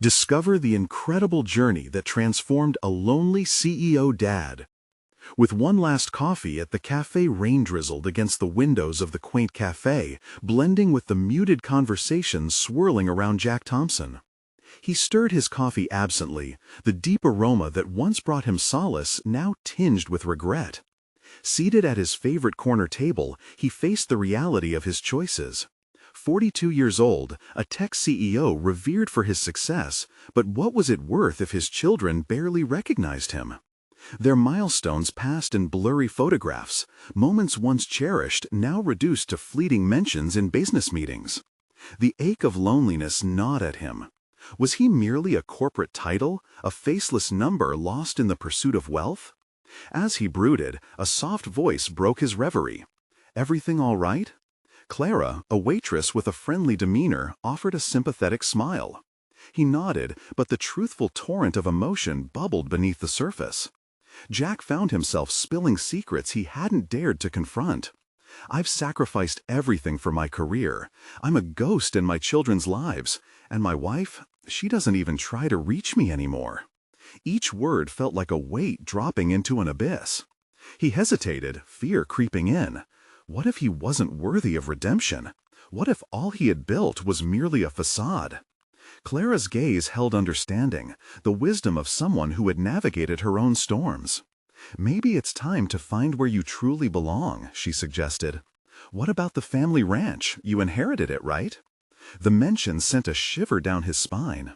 Discover the incredible journey that transformed a lonely CEO dad. With one last coffee at the cafe, rain drizzled against the windows of the quaint cafe, blending with the muted conversations swirling around Jack Thompson. He stirred his coffee absently, the deep aroma that once brought him solace now tinged with regret. Seated at his favorite corner table, he faced the reality of his choices. 42 years old, a tech CEO revered for his success, but what was it worth if his children barely recognized him? Their milestones passed in blurry photographs, moments once cherished now reduced to fleeting mentions in business meetings. The ache of loneliness gnawed at him. Was he merely a corporate title, a faceless number lost in the pursuit of wealth? As he brooded, a soft voice broke his reverie. "Everything all right?" Clara, a waitress with a friendly demeanor, offered a sympathetic smile. He nodded, but the truthful torrent of emotion bubbled beneath the surface. Jack found himself spilling secrets he hadn't dared to confront. "I've sacrificed everything for my career. I'm a ghost in my children's lives. And my wife, she doesn't even try to reach me anymore." Each word felt like a weight dropping into an abyss. He hesitated, fear creeping in. What if he wasn't worthy of redemption? What if all he had built was merely a facade? Clara's gaze held understanding, the wisdom of someone who had navigated her own storms. "Maybe it's time to find where you truly belong," she suggested. "What about the family ranch? You inherited it, right?" The mention sent a shiver down his spine.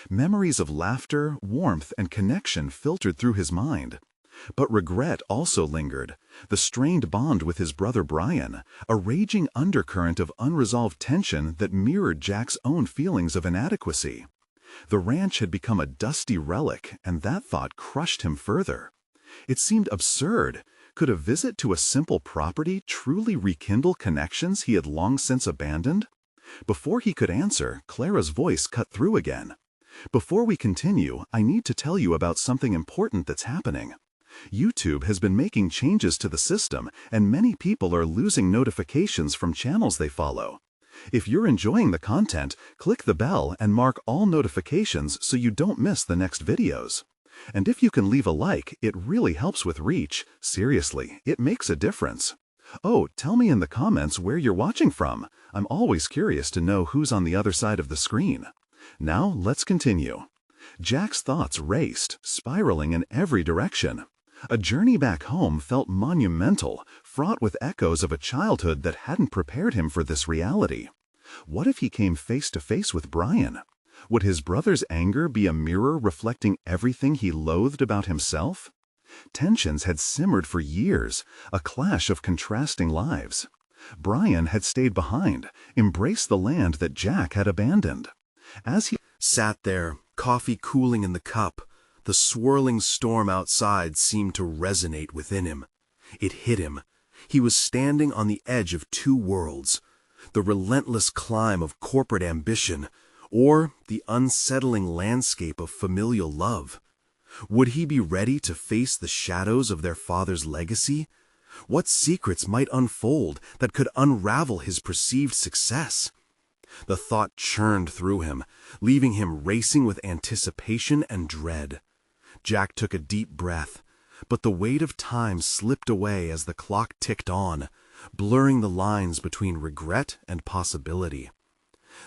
Memories of laughter, warmth, and connection filtered through his mind. But regret also lingered, the strained bond with his brother Brian, a raging undercurrent of unresolved tension that mirrored Jack's own feelings of inadequacy. The ranch had become a dusty relic, and that thought crushed him further. It seemed absurd. Could a visit to a simple property truly rekindle connections he had long since abandoned? Before he could answer, Clara's voice cut through again. "Before we continue, I need to tell you about something important that's happening. YouTube has been making changes to the system, and many people are losing notifications from channels they follow. If you're enjoying the content, click the bell and mark all notifications so you don't miss the next videos. And if you can leave a like, it really helps with reach. Seriously, it makes a difference. Oh, tell me in the comments where you're watching from. I'm always curious to know who's on the other side of the screen. Now, let's continue." Jack's thoughts raced, spiraling in every direction. A journey back home felt monumental, fraught with echoes of a childhood that hadn't prepared him for this reality. What if he came face to face with Brian? Would his brother's anger be a mirror reflecting everything he loathed about himself? Tensions had simmered for years, a clash of contrasting lives. Brian had stayed behind, embraced the land that Jack had abandoned. As he sat there, coffee cooling in the cup, the swirling storm outside seemed to resonate within him. It hit him. He was standing on the edge of two worlds, the relentless climb of corporate ambition, or the unsettling landscape of familial love. Would he be ready to face the shadows of their father's legacy? What secrets might unfold that could unravel his perceived success? The thought churned through him, leaving him racing with anticipation and dread. Jack took a deep breath, but the weight of time slipped away as the clock ticked on, blurring the lines between regret and possibility.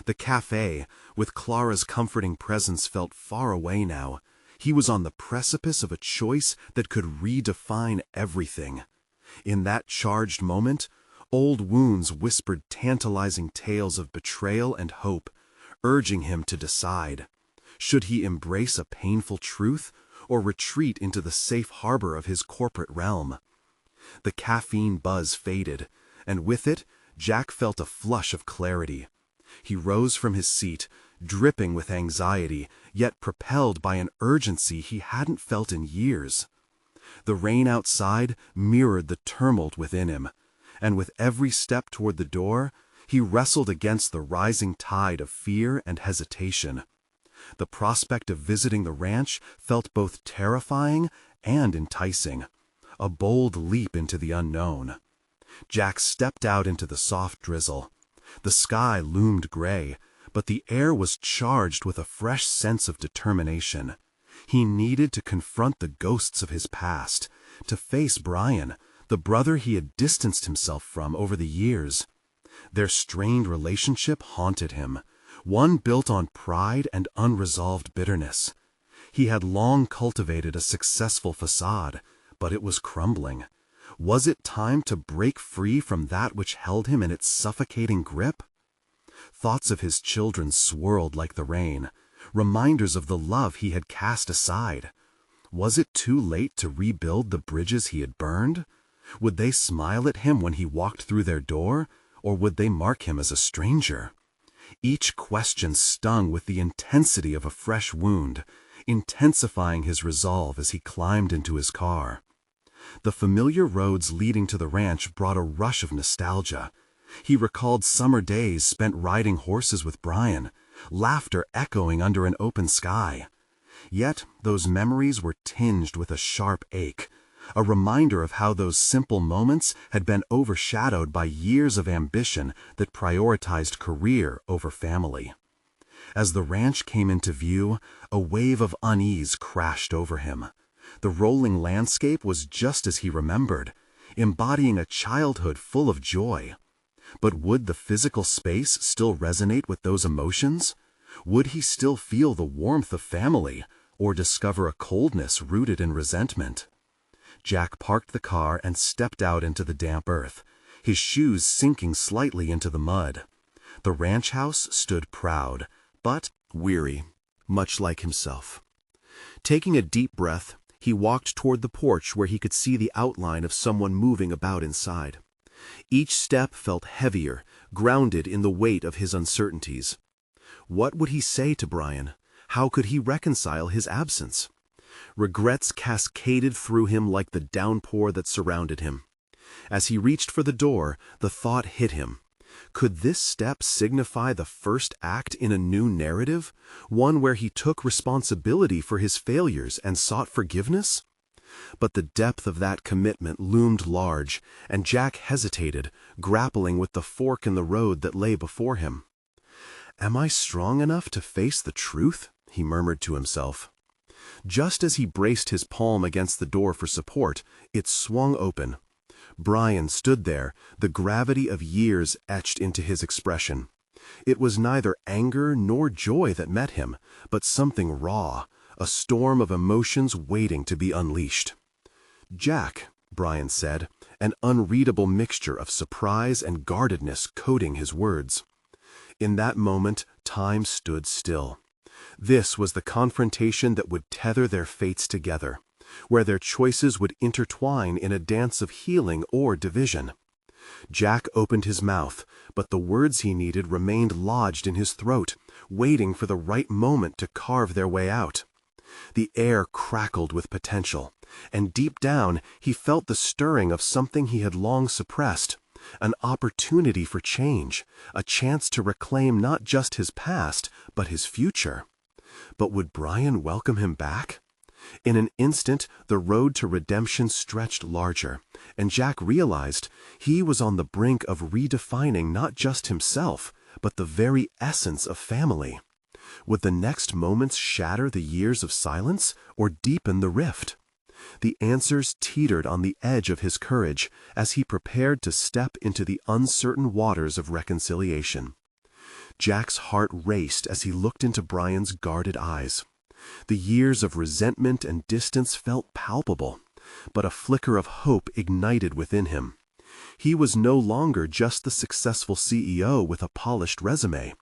The cafe, with Clara's comforting presence, felt far away now. He was on the precipice of a choice that could redefine everything. In that charged moment, old wounds whispered tantalizing tales of betrayal and hope, urging him to decide. Should he embrace a painful truth or retreat into the safe harbor of his corporate realm? The caffeine buzz faded, and with it, Jack felt a flush of clarity. He rose from his seat, dripping with anxiety, yet propelled by an urgency he hadn't felt in years. The rain outside mirrored the tumult within him, and with every step toward the door, he wrestled against the rising tide of fear and hesitation. The prospect of visiting the ranch felt both terrifying and enticing, a bold leap into the unknown. Jack stepped out into the soft drizzle. The sky loomed gray, but the air was charged with a fresh sense of determination. He needed to confront the ghosts of his past, to face Brian, the brother he had distanced himself from over the years. Their strained relationship haunted him, one built on pride and unresolved bitterness. He had long cultivated a successful facade, but it was crumbling. Was it time to break free from that which held him in its suffocating grip? Thoughts of his children swirled like the rain, reminders of the love he had cast aside. Was it too late to rebuild the bridges he had burned? Would they smile at him when he walked through their door, or would they mark him as a stranger? Each question stung with the intensity of a fresh wound, intensifying his resolve as he climbed into his car. The familiar roads leading to the ranch brought a rush of nostalgia. He recalled summer days spent riding horses with Brian, laughter echoing under an open sky. Yet those memories were tinged with a sharp ache, a reminder of how those simple moments had been overshadowed by years of ambition that prioritized career over family. As the ranch came into view, a wave of unease crashed over him. The rolling landscape was just as he remembered, embodying a childhood full of joy. But would the physical space still resonate with those emotions? Would he still feel the warmth of family, or discover a coldness rooted in resentment? Jack parked the car and stepped out into the damp earth, his shoes sinking slightly into the mud. The ranch house stood proud, but weary, much like himself. Taking a deep breath, he walked toward the porch where he could see the outline of someone moving about inside. Each step felt heavier, grounded in the weight of his uncertainties. What would he say to Brian? How could he reconcile his absence? Regrets cascaded through him like the downpour that surrounded him. As he reached for the door, the thought hit him. Could this step signify the first act in a new narrative, one where he took responsibility for his failures and sought forgiveness? But the depth of that commitment loomed large, and Jack hesitated, grappling with the fork in the road that lay before him. "Am I strong enough to face the truth?" he murmured to himself. Just as he braced his palm against the door for support, it swung open. Brian stood there, the gravity of years etched into his expression. It was neither anger nor joy that met him, but something raw, a storm of emotions waiting to be unleashed. "Jack," Brian said, an unreadable mixture of surprise and guardedness coating his words. In that moment, time stood still. This was the confrontation that would tether their fates together, where their choices would intertwine in a dance of healing or division. Jack opened his mouth, but the words he needed remained lodged in his throat, waiting for the right moment to carve their way out. The air crackled with potential, and deep down he felt the stirring of something he had long suppressed, an opportunity for change, a chance to reclaim not just his past, but his future. But would Brian welcome him back? In an instant, the road to redemption stretched larger, and Jack realized he was on the brink of redefining not just himself, but the very essence of family. Would the next moments shatter the years of silence, or deepen the rift? The answers teetered on the edge of his courage as he prepared to step into the uncertain waters of reconciliation. Jack's heart raced as he looked into Brian's guarded eyes. The years of resentment and distance felt palpable, but a flicker of hope ignited within him. He was no longer just the successful CEO with a polished resume.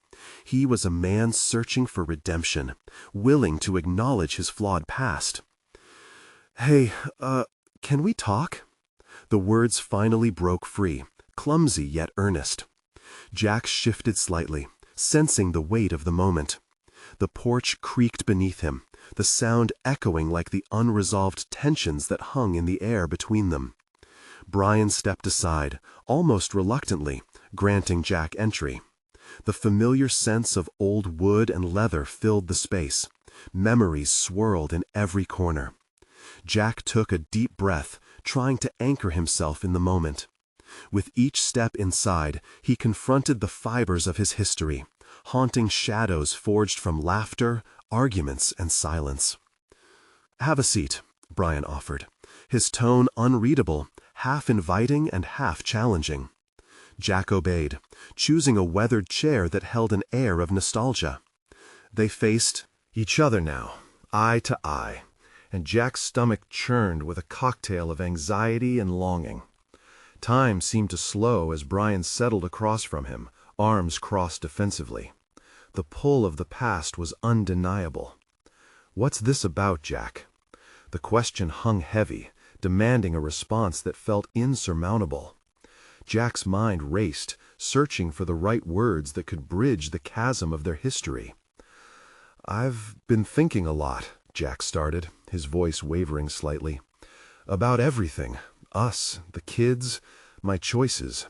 He was a man searching for redemption, willing to acknowledge his flawed past. "Hey, can we talk?" The words finally broke free, clumsy yet earnest. Jack shifted slightly, sensing the weight of the moment. The porch creaked beneath him, the sound echoing like the unresolved tensions that hung in the air between them. Brian stepped aside, almost reluctantly, granting Jack entry. The familiar sense of old wood and leather filled the space. Memories swirled in every corner. Jack took a deep breath, trying to anchor himself in the moment. With each step inside, he confronted the fibers of his history, haunting shadows forged from laughter, arguments, and silence. "Have a seat," Brian offered, his tone unreadable, half inviting and half challenging. Jack obeyed, choosing a weathered chair that held an air of nostalgia. They faced each other now, eye to eye, and Jack's stomach churned with a cocktail of anxiety and longing. Time seemed to slow as Brian settled across from him, arms crossed defensively. The pull of the past was undeniable. "What's this about, Jack?" The question hung heavy, demanding a response that felt insurmountable. Jack's mind raced, searching for the right words that could bridge the chasm of their history. "I've been thinking a lot," Jack started, his voice wavering slightly. "About everything. Us, the kids, my choices.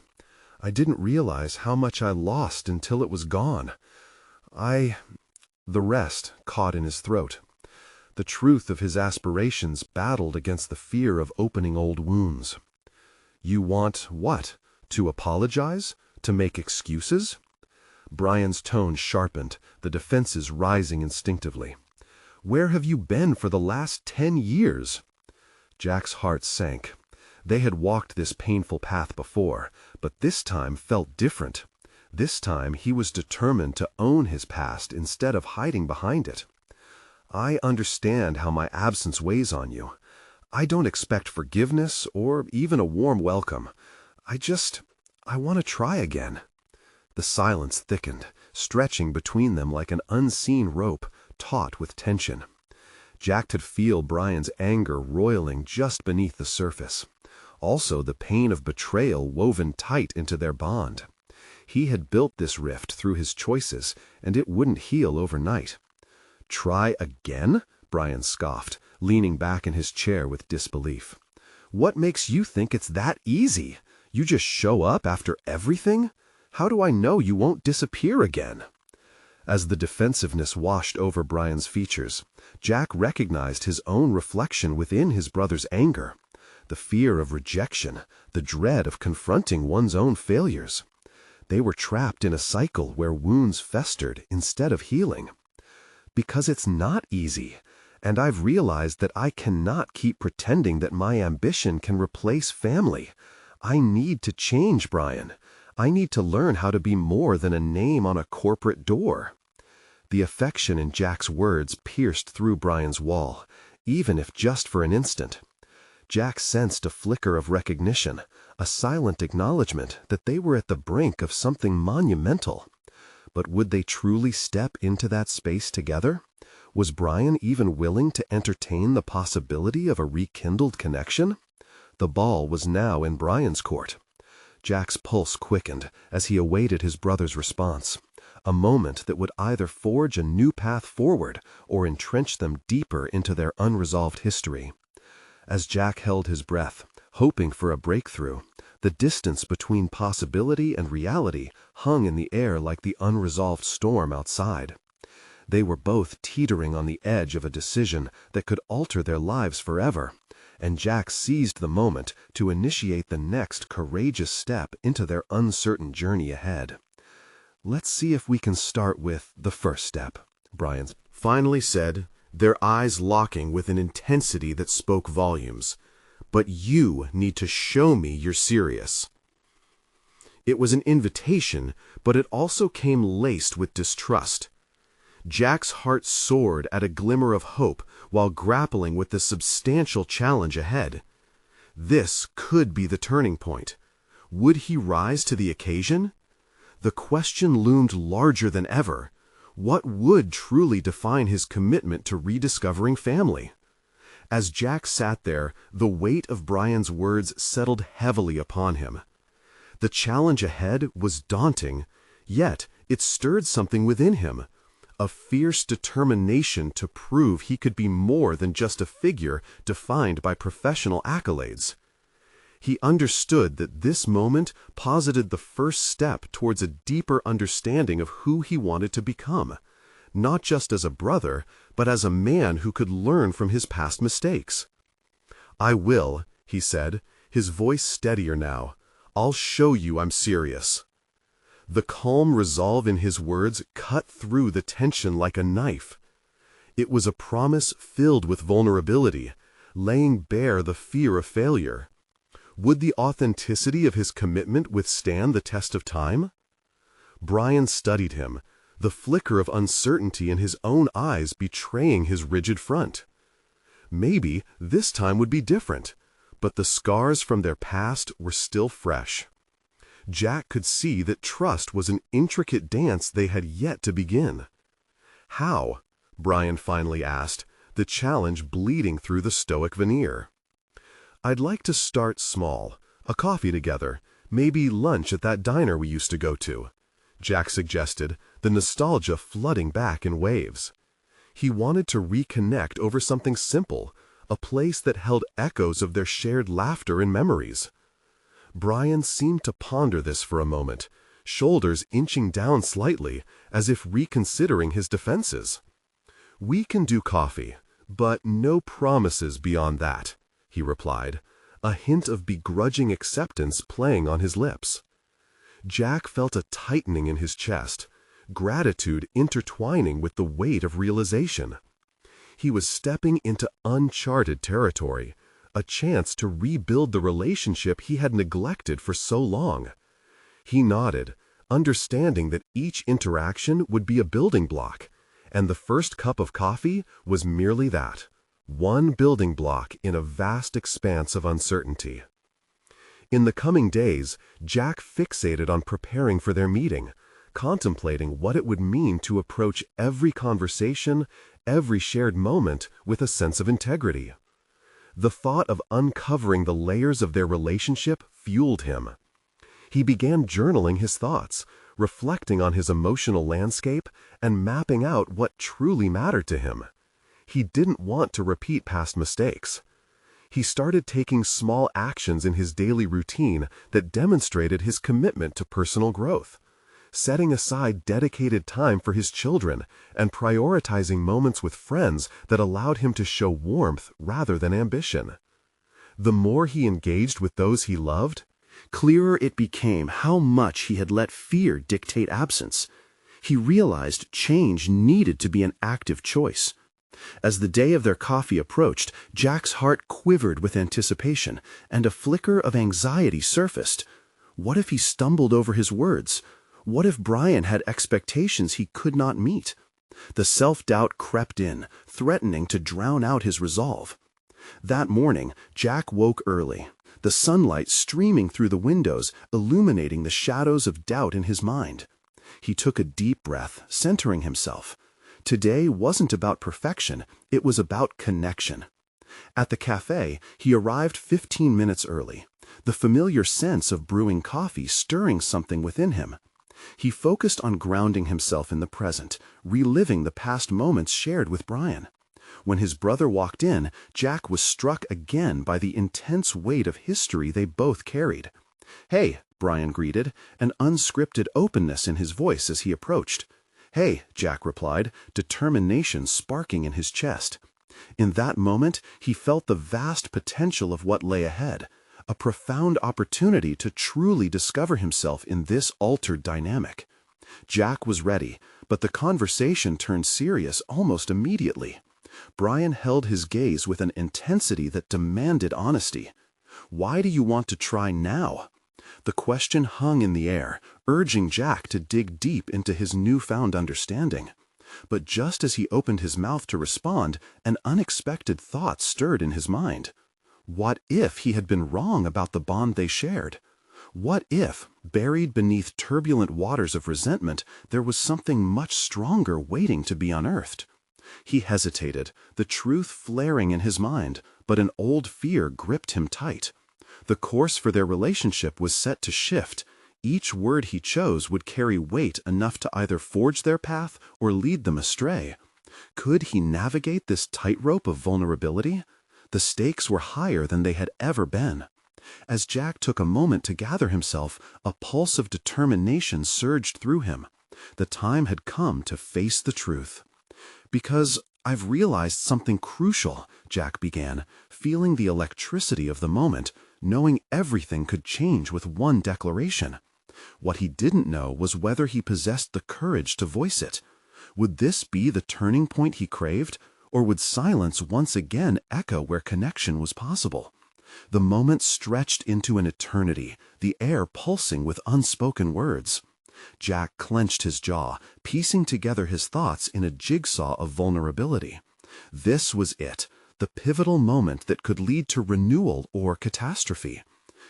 I didn't realize how much I lost until it was gone. The rest caught in his throat. The truth of his aspirations battled against the fear of opening old wounds. "You want what? To apologize? To make excuses?" Brian's tone sharpened, the defenses rising instinctively. "Where have you been for the last 10 years?" Jack's heart sank. They had walked this painful path before, but this time felt different. This time he was determined to own his past instead of hiding behind it. "I understand how my absence weighs on you. I don't expect forgiveness or even a warm welcome. I want to try again." The silence thickened, stretching between them like an unseen rope, taut with tension. Jack could feel Brian's anger roiling just beneath the surface. Also the pain of betrayal woven tight into their bond. He had built this rift through his choices, and it wouldn't heal overnight. "Try again?" Brian scoffed, leaning back in his chair with disbelief. "What makes you think it's that easy? You just show up after everything? How do I know you won't disappear again?" As the defensiveness washed over Brian's features, Jack recognized his own reflection within his brother's anger. The fear of rejection, the dread of confronting one's own failures. They were trapped in a cycle where wounds festered instead of healing. "Because it's not easy, and I've realized that I cannot keep pretending that my ambition can replace family. I need to change, Brian. I need to learn how to be more than a name on a corporate door." The affection in Jack's words pierced through Brian's wall, even if just for an instant. Jack sensed a flicker of recognition, a silent acknowledgement that they were at the brink of something monumental. But would they truly step into that space together? Was Brian even willing to entertain the possibility of a rekindled connection? The ball was now in Brian's court. Jack's pulse quickened as he awaited his brother's response, a moment that would either forge a new path forward or entrench them deeper into their unresolved history. As Jack held his breath, hoping for a breakthrough, the distance between possibility and reality hung in the air like the unresolved storm outside. They were both teetering on the edge of a decision that could alter their lives forever, and Jack seized the moment to initiate the next courageous step into their uncertain journey ahead. "Let's see if we can start with the first step," Brian finally said, their eyes locking with an intensity that spoke volumes. "But you need to show me you're serious." It was an invitation, but it also came laced with distrust. Jack's heart soared at a glimmer of hope while grappling with the substantial challenge ahead. This could be the turning point. Would he rise to the occasion? The question loomed larger than ever. What would truly define his commitment to rediscovering family? As Jack sat there, the weight of Brian's words settled heavily upon him. The challenge ahead was daunting, yet it stirred something within him, a fierce determination to prove he could be more than just a figure defined by professional accolades. He understood that this moment posited the first step towards a deeper understanding of who he wanted to become, not just as a brother, but as a man who could learn from his past mistakes. "I will," he said, his voice steadier now. "I'll show you I'm serious." The calm resolve in his words cut through the tension like a knife. It was a promise filled with vulnerability, laying bare the fear of failure. Would the authenticity of his commitment withstand the test of time? Brian studied him, the flicker of uncertainty in his own eyes betraying his rigid front. Maybe this time would be different, but the scars from their past were still fresh. Jack could see that trust was an intricate dance they had yet to begin. How? Brian finally asked, the challenge bleeding through the stoic veneer. I'd like to start small, a coffee together, maybe lunch at that diner we used to go to, Jack suggested, the nostalgia flooding back in waves. He wanted to reconnect over something simple, a place that held echoes of their shared laughter and memories. Brian seemed to ponder this for a moment, shoulders inching down slightly, as if reconsidering his defenses. "We can do coffee, but no promises beyond that," he replied, a hint of begrudging acceptance playing on his lips. Jack felt a tightening in his chest, gratitude intertwining with the weight of realization. He was stepping into uncharted territory, a chance to rebuild the relationship he had neglected for so long. He nodded, understanding that each interaction would be a building block, and the first cup of coffee was merely that, one building block in a vast expanse of uncertainty. In the coming days, Jack fixated on preparing for their meeting, contemplating what it would mean to approach every conversation, every shared moment with a sense of integrity. The thought of uncovering the layers of their relationship fueled him. He began journaling his thoughts, reflecting on his emotional landscape and mapping out what truly mattered to him. He didn't want to repeat past mistakes. He started taking small actions in his daily routine that demonstrated his commitment to personal growth, setting aside dedicated time for his children and prioritizing moments with friends that allowed him to show warmth rather than ambition. The more he engaged with those he loved, clearer it became how much he had let fear dictate absence. He realized change needed to be an active choice. As the day of their coffee approached, Jack's heart quivered with anticipation, and a flicker of anxiety surfaced. What if he stumbled over his words? What if Brian had expectations he could not meet? The self-doubt crept in, threatening to drown out his resolve. That morning, Jack woke early, the sunlight streaming through the windows, illuminating the shadows of doubt in his mind. He took a deep breath, centering himself. Today wasn't about perfection, it was about connection. At the cafe, he arrived 15 minutes early, the familiar sense of brewing coffee stirring something within him. He focused on grounding himself in the present, reliving the past moments shared with Brian. When his brother walked in, Jack was struck again by the intense weight of history they both carried. "Hey," Brian greeted, an unscripted openness in his voice as he approached. "Hey," Jack replied, determination sparking in his chest. In that moment, he felt the vast potential of what lay ahead, a profound opportunity to truly discover himself in this altered dynamic. Jack was ready, but the conversation turned serious almost immediately. Brian held his gaze with an intensity that demanded honesty. "Why do you want to try now?" The question hung in the air, urging Jack to dig deep into his newfound understanding. But just as he opened his mouth to respond, an unexpected thought stirred in his mind. What if he had been wrong about the bond they shared? What if, buried beneath turbulent waters of resentment, there was something much stronger waiting to be unearthed? He hesitated, the truth flaring in his mind, but an old fear gripped him tight. The course for their relationship was set to shift. Each word he chose would carry weight enough to either forge their path or lead them astray. Could he navigate this tightrope of vulnerability? The stakes were higher than they had ever been. As Jack took a moment to gather himself, a pulse of determination surged through him. The time had come to face the truth. "Because I've realized something crucial," Jack began, feeling the electricity of the moment, knowing everything could change with one declaration. What he didn't know was whether he possessed the courage to voice it. Would this be the turning point he craved, or would silence once again echo where connection was possible? The moment stretched into an eternity, the air pulsing with unspoken words. Jack clenched his jaw, piecing together his thoughts in a jigsaw of vulnerability. This was it, the pivotal moment that could lead to renewal or catastrophe.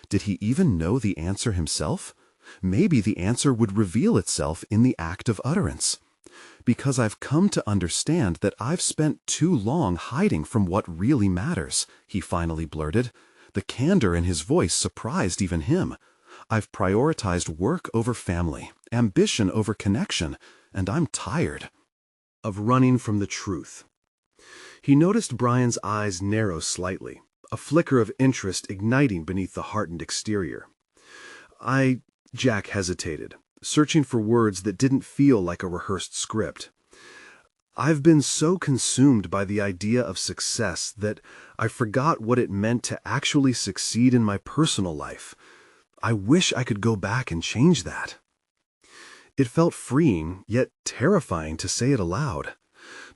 Did he even know the answer himself? Maybe the answer would reveal itself in the act of utterance. Because I've come to understand that I've spent too long hiding from what really matters, he finally blurted. The candor in his voice surprised even him. I've prioritized work over family, ambition over connection, and I'm tired of running from the truth. He noticed Brian's eyes narrow slightly, a flicker of interest igniting beneath the hardened exterior. Jack hesitated, searching for words that didn't feel like a rehearsed script. I've been so consumed by the idea of success that I forgot what it meant to actually succeed in my personal life. I wish I could go back and change that. It felt freeing, yet terrifying to say it aloud.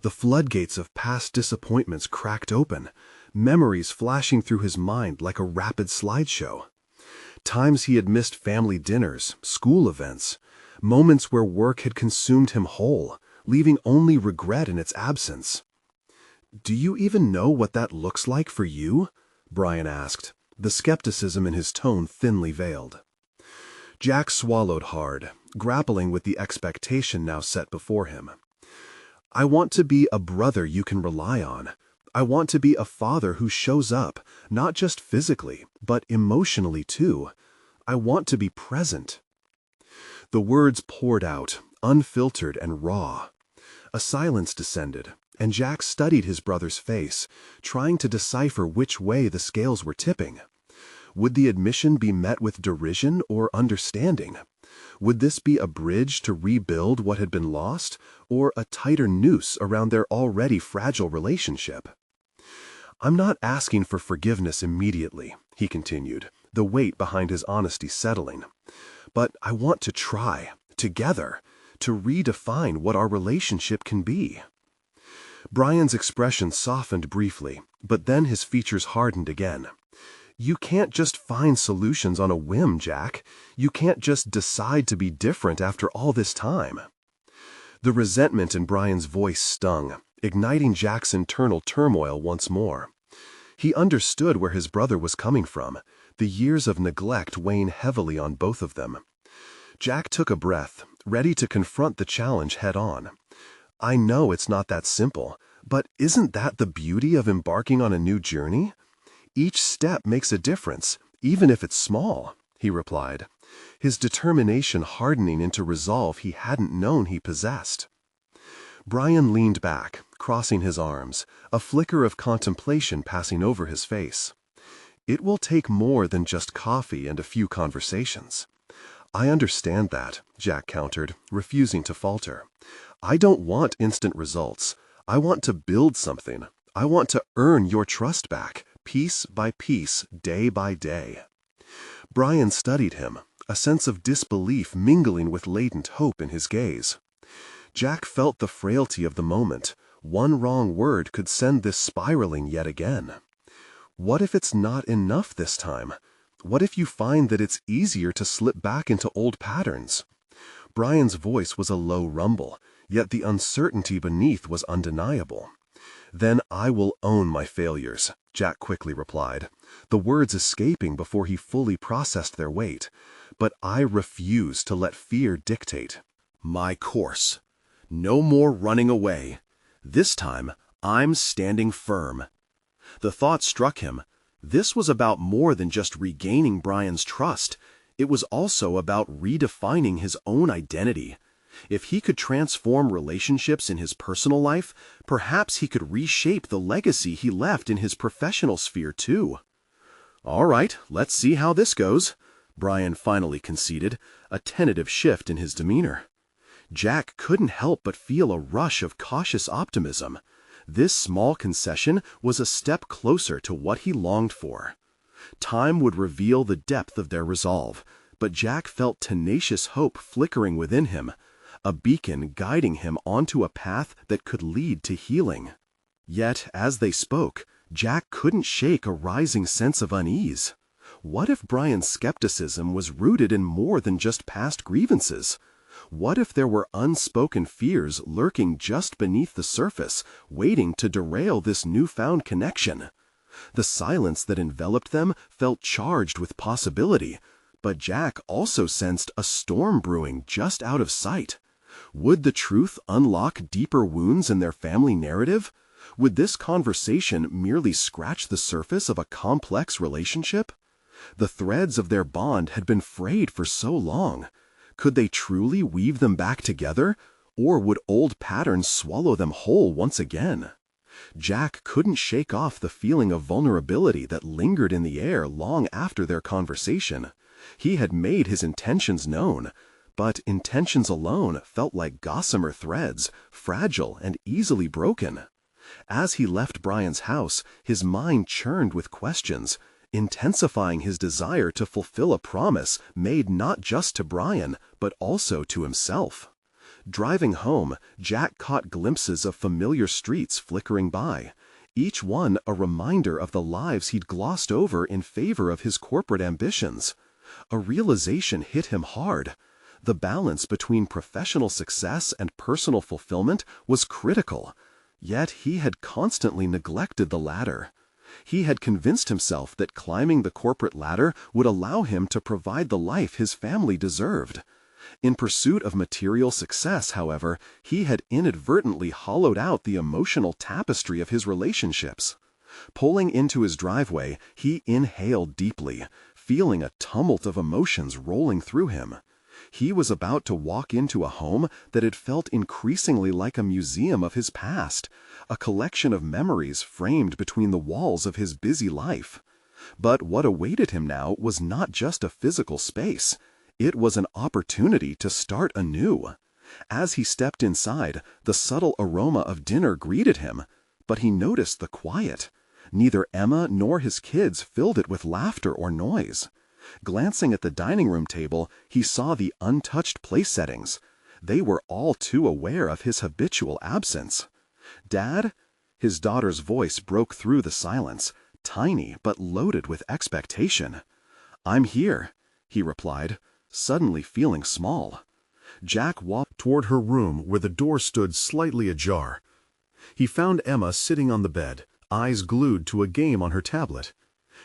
The floodgates of past disappointments cracked open, memories flashing through his mind like a rapid slideshow. Times he had missed family dinners, school events, moments where work had consumed him whole, leaving only regret in its absence. "Do you even know what that looks like for you?" Brian asked, the skepticism in his tone thinly veiled. Jack swallowed hard, grappling with the expectation now set before him. "I want to be a brother you can rely on. I want to be a father who shows up, not just physically, but emotionally too. I want to be present." The words poured out, unfiltered and raw. A silence descended, and Jack studied his brother's face, trying to decipher which way the scales were tipping. Would the admission be met with derision or understanding? Would this be a bridge to rebuild what had been lost, or a tighter noose around their already fragile relationship? "I'm not asking for forgiveness immediately," he continued, the weight behind his honesty settling. "But I want to try, together, to redefine what our relationship can be." Brian's expression softened briefly, but then his features hardened again. "You can't just find solutions on a whim, Jack. You can't just decide to be different after all this time." The resentment in Brian's voice stung, igniting Jack's internal turmoil once more. He understood where his brother was coming from, the years of neglect weighing heavily on both of them. Jack took a breath, ready to confront the challenge head-on. "I know it's not that simple, but isn't that the beauty of embarking on a new journey? Each step makes a difference, even if it's small," he replied, his determination hardening into resolve he hadn't known he possessed. Brian leaned back, crossing his arms, a flicker of contemplation passing over his face. "It will take more than just coffee and a few conversations." "I understand that," Jack countered, refusing to falter. "I don't want instant results. I want to build something. I want to earn your trust back, piece by piece, day by day." Brian studied him, a sense of disbelief mingling with latent hope in his gaze. Jack felt the frailty of the moment. One wrong word could send this spiraling yet again. What if it's not enough this time? What if you find that it's easier to slip back into old patterns? Brian's voice was a low rumble, yet the uncertainty beneath was undeniable. "Then I will own my failures," Jack quickly replied, the words escaping before he fully processed their weight. "But I refuse to let fear dictate my course. No more running away. This time, I'm standing firm." The thought struck him. This was about more than just regaining Brian's trust. It was also about redefining his own identity. If he could transform relationships in his personal life, perhaps he could reshape the legacy he left in his professional sphere too. "All right, let's see how this goes," Brian finally conceded, a tentative shift in his demeanor. Jack couldn't help but feel a rush of cautious optimism. This small concession was a step closer to what he longed for. Time would reveal the depth of their resolve, but Jack felt tenacious hope flickering within him, a beacon guiding him onto a path that could lead to healing. Yet, as they spoke, Jack couldn't shake a rising sense of unease. What if Brian's skepticism was rooted in more than just past grievances? What if there were unspoken fears lurking just beneath the surface, waiting to derail this newfound connection? The silence that enveloped them felt charged with possibility, but Jack also sensed a storm brewing just out of sight. Would the truth unlock deeper wounds in their family narrative? Would this conversation merely scratch the surface of a complex relationship? The threads of their bond had been frayed for so long. Could they truly weave them back together, or would old patterns swallow them whole once again? Jack couldn't shake off the feeling of vulnerability that lingered in the air long after their conversation. He had made his intentions known, but intentions alone felt like gossamer threads, fragile and easily broken. As he left Brian's house, his mind churned with questions, intensifying his desire to fulfill a promise made not just to Brian, but also to himself. Driving home, Jack caught glimpses of familiar streets flickering by, each one a reminder of the lives he'd glossed over in favor of his corporate ambitions. A realization hit him hard. The balance between professional success and personal fulfillment was critical, yet he had constantly neglected the latter. He had convinced himself that climbing the corporate ladder would allow him to provide the life his family deserved. In pursuit of material success, however, he had inadvertently hollowed out the emotional tapestry of his relationships. Pulling into his driveway, he inhaled deeply, feeling a tumult of emotions rolling through him. He was about to walk into a home that had felt increasingly like a museum of his past, a collection of memories framed between the walls of his busy life. But what awaited him now was not just a physical space. It was an opportunity to start anew. As he stepped inside, the subtle aroma of dinner greeted him, but he noticed the quiet. Neither Emma nor his kids filled it with laughter or noise. Glancing at the dining room table, he saw the untouched place settings. They were all too aware of his habitual absence. "Dad?" His daughter's voice broke through the silence, tiny but loaded with expectation. "I'm here," he replied, suddenly feeling small. Jack walked toward her room where the door stood slightly ajar. He found Emma sitting on the bed, eyes glued to a game on her tablet.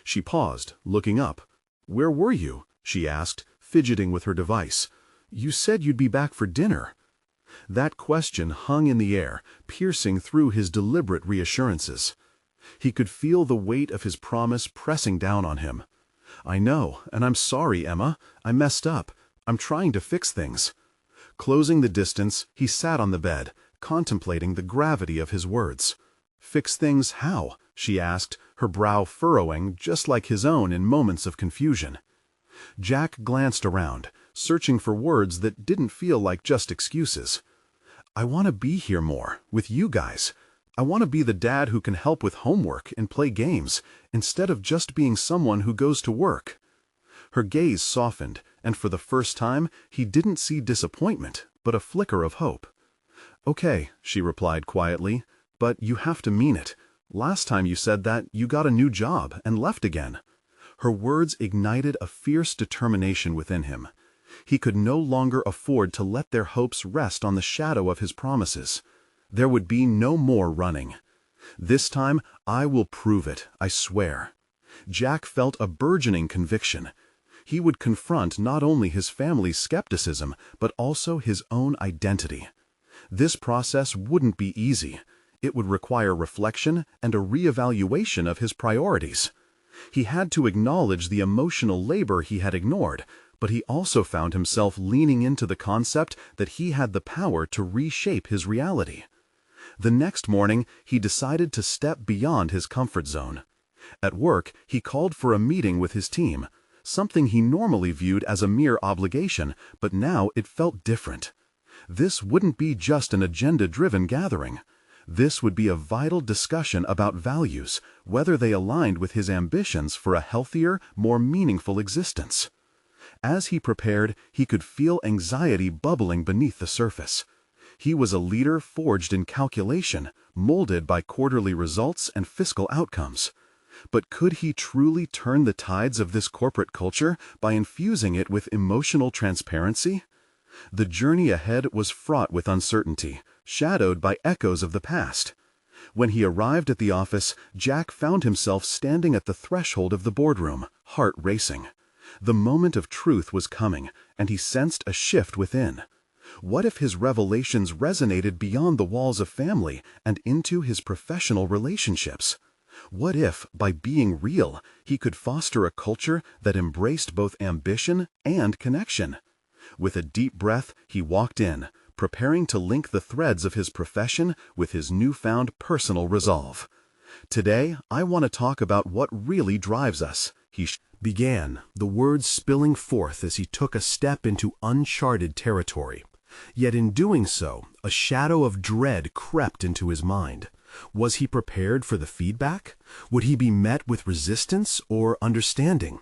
She paused, looking up. "Where were you?" she asked, fidgeting with her device. "You said you'd be back for dinner." That question hung in the air, piercing through his deliberate reassurances. He could feel the weight of his promise pressing down on him. "I know, and I'm sorry, Emma. I messed up. I'm trying to fix things." Closing the distance, he sat on the bed, contemplating the gravity of his words. "Fix things how?" she asked, her brow furrowing just like his own in moments of confusion. Jack glanced around, searching for words that didn't feel like just excuses. "I want to be here more, with you guys. I want to be the dad who can help with homework and play games, instead of just being someone who goes to work." Her gaze softened, and for the first time, he didn't see disappointment, but a flicker of hope. "Okay," she replied quietly, "but you have to mean it. Last time you said that, you got a new job and left again." Her words ignited a fierce determination within him. He could no longer afford to let their hopes rest on the shadow of his promises. There would be no more running. "This time, I will prove it, I swear." Jack felt a burgeoning conviction. He would confront not only his family's skepticism, but also his own identity. This process wouldn't be easy. It would require reflection and a reevaluation of his priorities. He had to acknowledge the emotional labor he had ignored, but he also found himself leaning into the concept that he had the power to reshape his reality. The next morning, he decided to step beyond his comfort zone. At work, he called for a meeting with his team, something he normally viewed as a mere obligation, but now it felt different. This wouldn't be just an agenda-driven gathering. This would be a vital discussion about values, whether they aligned with his ambitions for a healthier, more meaningful existence. As he prepared, he could feel anxiety bubbling beneath the surface. He was a leader forged in calculation, molded by quarterly results and fiscal outcomes. But could he truly turn the tides of this corporate culture by infusing it with emotional transparency? The journey ahead was fraught with uncertainty, shadowed by echoes of the past. When he arrived at the office, Jack found himself standing at the threshold of the boardroom, heart racing. The moment of truth was coming, and he sensed a shift within. What if his revelations resonated beyond the walls of family and into his professional relationships? What if, by being real, he could foster a culture that embraced both ambition and connection? With a deep breath, he walked in, preparing to link the threads of his profession with his newfound personal resolve. Today, I want to talk about what really drives us, he began, the words spilling forth as he took a step into uncharted territory. Yet in doing so, a shadow of dread crept into his mind. Was he prepared for the feedback? Would he be met with resistance or understanding?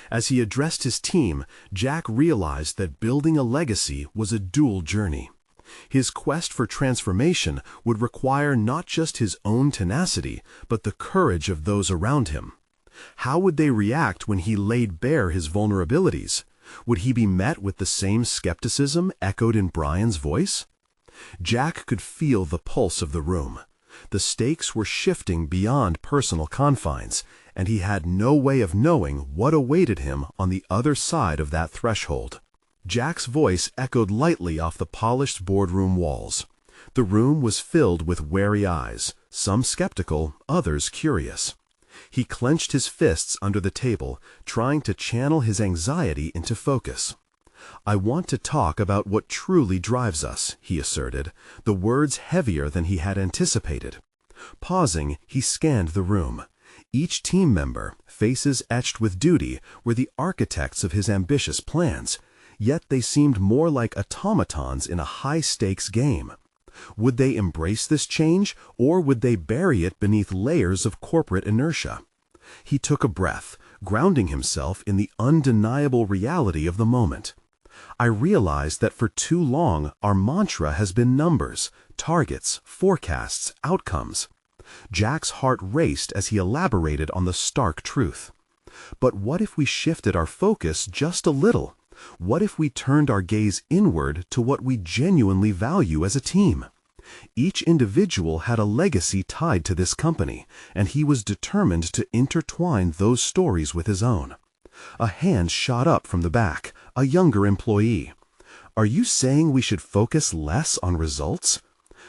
As he addressed his team, Jack realized that building a legacy was a dual journey. His quest for transformation would require not just his own tenacity, but the courage of those around him. How would they react when he laid bare his vulnerabilities? Would he be met with the same skepticism echoed in Brian's voice? Jack could feel the pulse of the room. The stakes were shifting beyond personal confines, and he had no way of knowing what awaited him on the other side of that threshold. Jack's voice echoed lightly off the polished boardroom walls. The room was filled with wary eyes, some skeptical, others curious. He clenched his fists under the table, trying to channel his anxiety into focus. "I want to talk about what truly drives us," he asserted, the words heavier than he had anticipated. Pausing, he scanned the room. Each team member, faces etched with duty, were the architects of his ambitious plans, yet they seemed more like automatons in a high-stakes game. Would they embrace this change, or would they bury it beneath layers of corporate inertia? He took a breath, grounding himself in the undeniable reality of the moment. "I realize that for too long our mantra has been numbers, targets, forecasts, outcomes." Jack's heart raced as he elaborated on the stark truth. But what if we shifted our focus just a little? What if we turned our gaze inward to what we genuinely value as a team? Each individual had a legacy tied to this company, and he was determined to intertwine those stories with his own. A hand shot up from the back, a younger employee. "Are you saying we should focus less on results?"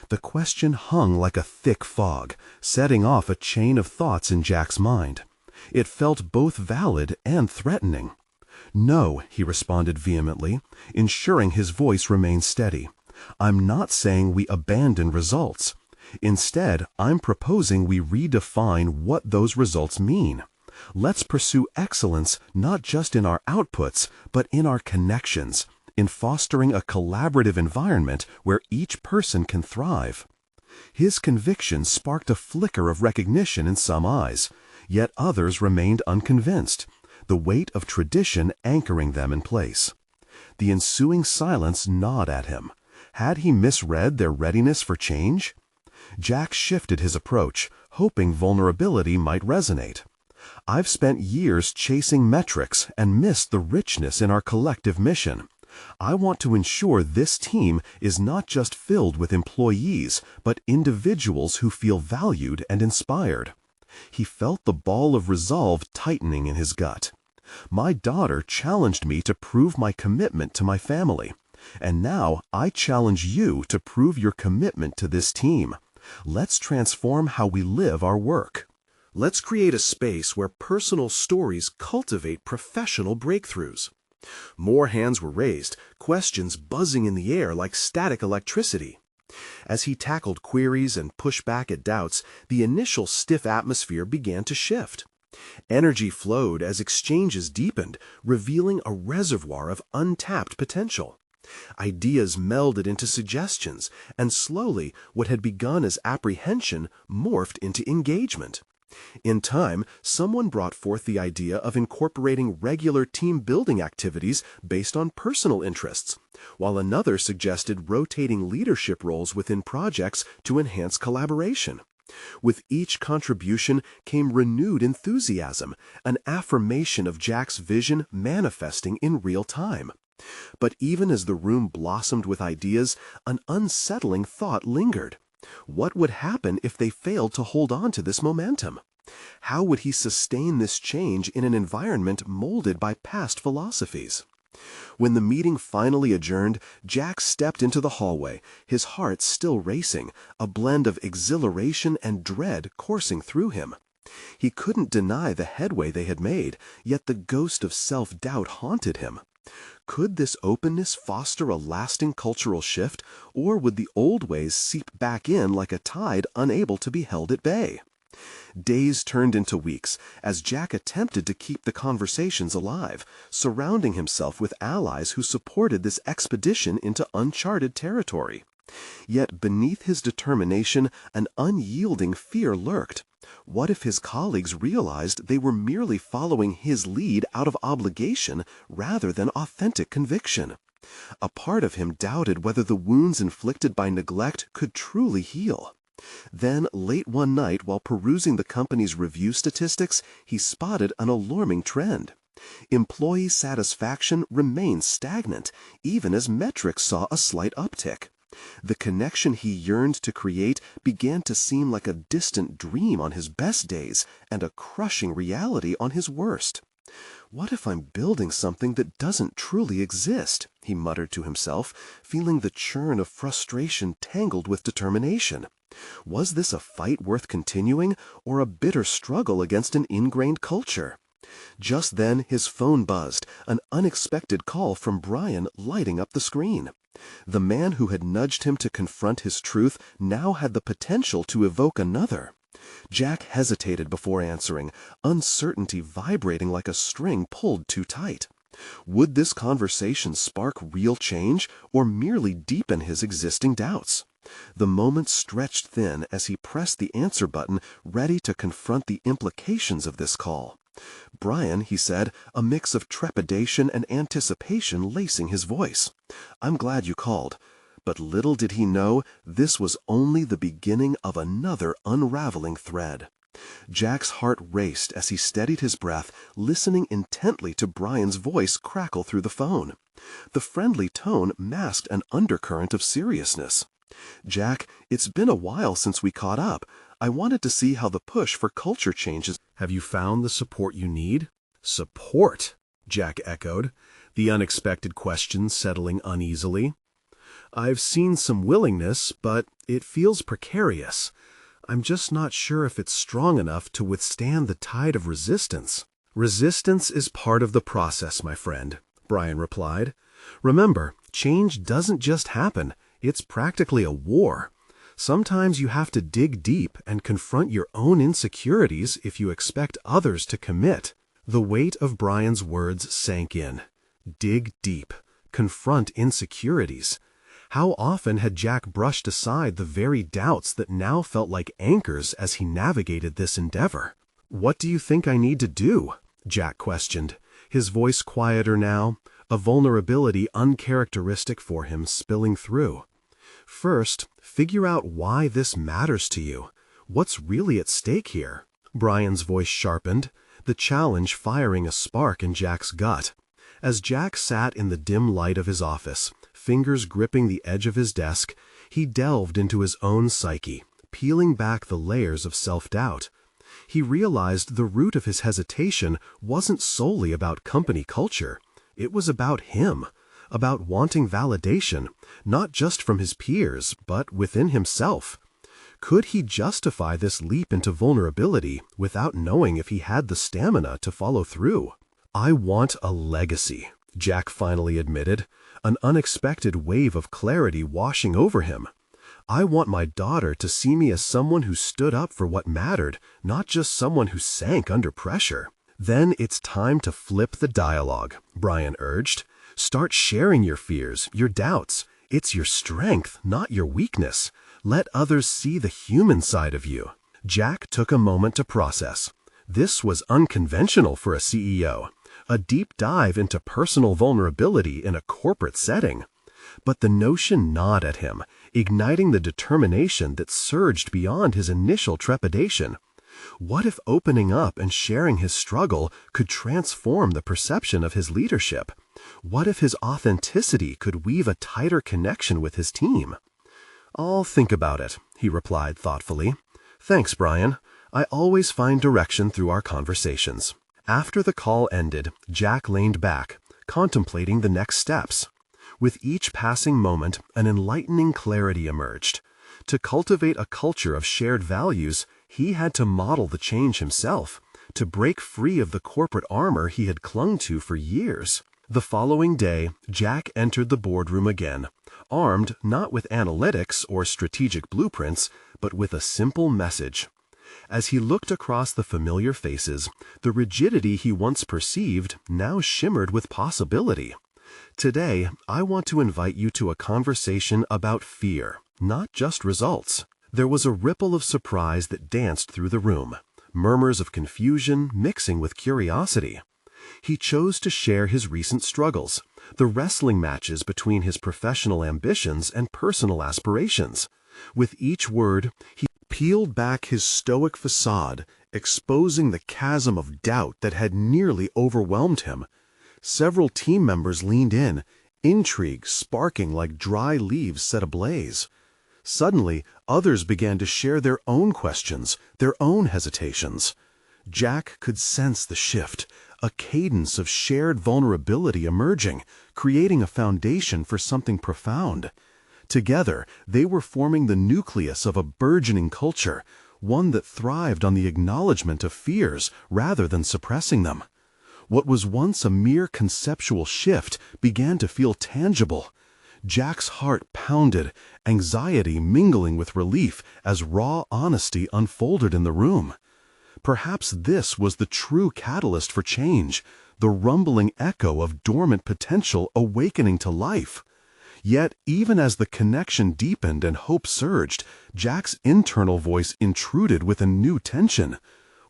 The question hung like a thick fog, setting off a chain of thoughts in Jack's mind. It felt both valid and threatening. "No," he responded vehemently, ensuring his voice remained steady. "I'm not saying we abandon results. Instead, I'm proposing we redefine what those results mean. Let's pursue excellence not just in our outputs, but in our connections, in fostering a collaborative environment where each person can thrive." His conviction sparked a flicker of recognition in some eyes, yet others remained unconvinced, the weight of tradition anchoring them in place. The ensuing silence gnawed at him. Had he misread their readiness for change? Jack shifted his approach, hoping vulnerability might resonate. "I've spent years chasing metrics and missed the richness in our collective mission. I want to ensure this team is not just filled with employees, but individuals who feel valued and inspired." He felt the ball of resolve tightening in his gut. "My daughter challenged me to prove my commitment to my family. And now I challenge you to prove your commitment to this team. Let's transform how we live our work. Let's create a space where personal stories cultivate professional breakthroughs." More hands were raised, questions buzzing in the air like static electricity. As he tackled queries and pushed back at doubts, the initial stiff atmosphere began to shift. Energy flowed as exchanges deepened, revealing a reservoir of untapped potential. Ideas melded into suggestions, and slowly what had begun as apprehension morphed into engagement. In time, someone brought forth the idea of incorporating regular team-building activities based on personal interests, while another suggested rotating leadership roles within projects to enhance collaboration. With each contribution came renewed enthusiasm, an affirmation of Jack's vision manifesting in real time. But even as the room blossomed with ideas, an unsettling thought lingered. What would happen if they failed to hold on to this momentum? How would he sustain this change in an environment molded by past philosophies? When the meeting finally adjourned, Jack stepped into the hallway, his heart still racing, a blend of exhilaration and dread coursing through him. He couldn't deny the headway they had made, yet the ghost of self-doubt haunted him. Could this openness foster a lasting cultural shift, or would the old ways seep back in like a tide unable to be held at bay? Days turned into weeks as Jack attempted to keep the conversations alive, surrounding himself with allies who supported this expedition into uncharted territory. Yet beneath his determination, an unyielding fear lurked. What if his colleagues realized they were merely following his lead out of obligation rather than authentic conviction? A part of him doubted whether the wounds inflicted by neglect could truly heal. Then, late one night while perusing the company's review statistics, he spotted an alarming trend. Employee satisfaction remained stagnant, even as metrics saw a slight uptick. The connection he yearned to create began to seem like a distant dream on his best days and a crushing reality on his worst. "What if I'm building something that doesn't truly exist?" he muttered to himself, feeling the churn of frustration tangled with determination. Was this a fight worth continuing, or a bitter struggle against an ingrained culture? Just then his phone buzzed, an unexpected call from Brian lighting up the screen. The man who had nudged him to confront his truth now had the potential to evoke another. Jack hesitated before answering, uncertainty vibrating like a string pulled too tight. Would this conversation spark real change, or merely deepen his existing doubts? The moment stretched thin as he pressed the answer button, ready to confront the implications of this call. "Brian," he said, a mix of trepidation and anticipation lacing his voice, "I'm glad you called." But little did he know, this was only the beginning of another unraveling thread. Jack's heart raced as he steadied his breath, listening intently to Brian's voice crackle through the phone. The friendly tone masked an undercurrent of seriousness. "Jack, it's been a while since we caught up. I wanted to see how the push for culture changes." "Have you found the support you need?" "Support?" Jack echoed, the unexpected question settling uneasily. "I've seen some willingness, but it feels precarious. I'm just not sure if it's strong enough to withstand the tide of resistance." "Resistance is part of the process, my friend," Brian replied. "Remember, change doesn't just happen. It's practically a war. Sometimes you have to dig deep and confront your own insecurities if you expect others to commit." The weight of Brian's words sank in. Dig deep. Confront insecurities. How often had Jack brushed aside the very doubts that now felt like anchors as he navigated this endeavor? "What do you think I need to do?" Jack questioned, his voice quieter now, a vulnerability uncharacteristic for him spilling through. "First, figure out why this matters to you. What's really at stake here?" Brian's voice sharpened, the challenge firing a spark in Jack's gut. As Jack sat in the dim light of his office, fingers gripping the edge of his desk, he delved into his own psyche, peeling back the layers of self-doubt. He realized the root of his hesitation wasn't solely about company culture. It was about him, about wanting validation, not just from his peers, but within himself. Could he justify this leap into vulnerability without knowing if he had the stamina to follow through? "I want a legacy," Jack finally admitted, an unexpected wave of clarity washing over him. "I want my daughter to see me as someone who stood up for what mattered, not just someone who sank under pressure." "Then it's time to flip the dialogue," Brian urged. "Start sharing your fears, your doubts. It's your strength, not your weakness. Let others see the human side of you." Jack took a moment to process. This was unconventional for a CEO, a deep dive into personal vulnerability in a corporate setting. But the notion gnawed at him, igniting the determination that surged beyond his initial trepidation. What if opening up and sharing his struggle could transform the perception of his leadership? What if his authenticity could weave a tighter connection with his team? "I'll think about it," he replied thoughtfully. "Thanks, Brian. I always find direction through our conversations." After the call ended, Jack leaned back, contemplating the next steps. With each passing moment, an enlightening clarity emerged. To cultivate a culture of shared values, he had to model the change himself, to break free of the corporate armor he had clung to for years. The following day, Jack entered the boardroom again, armed not with analytics or strategic blueprints, but with a simple message. As he looked across the familiar faces, the rigidity he once perceived now shimmered with possibility. "Today, I want to invite you to a conversation about fear, not just results." There was a ripple of surprise that danced through the room, murmurs of confusion mixing with curiosity. He chose to share his recent struggles, the wrestling matches between his professional ambitions and personal aspirations. With each word, he peeled back his stoic facade, exposing the chasm of doubt that had nearly overwhelmed him. Several team members leaned in, intrigue sparking like dry leaves set ablaze. Suddenly, others began to share their own questions, their own hesitations. Jack could sense the shift, a cadence of shared vulnerability emerging, creating a foundation for something profound. Together, they were forming the nucleus of a burgeoning culture, one that thrived on the acknowledgement of fears rather than suppressing them. What was once a mere conceptual shift began to feel tangible. Jack's heart pounded, anxiety mingling with relief as raw honesty unfolded in the room. Perhaps this was the true catalyst for change, the rumbling echo of dormant potential awakening to life. Yet, even as the connection deepened and hope surged, Jack's internal voice intruded with a new tension.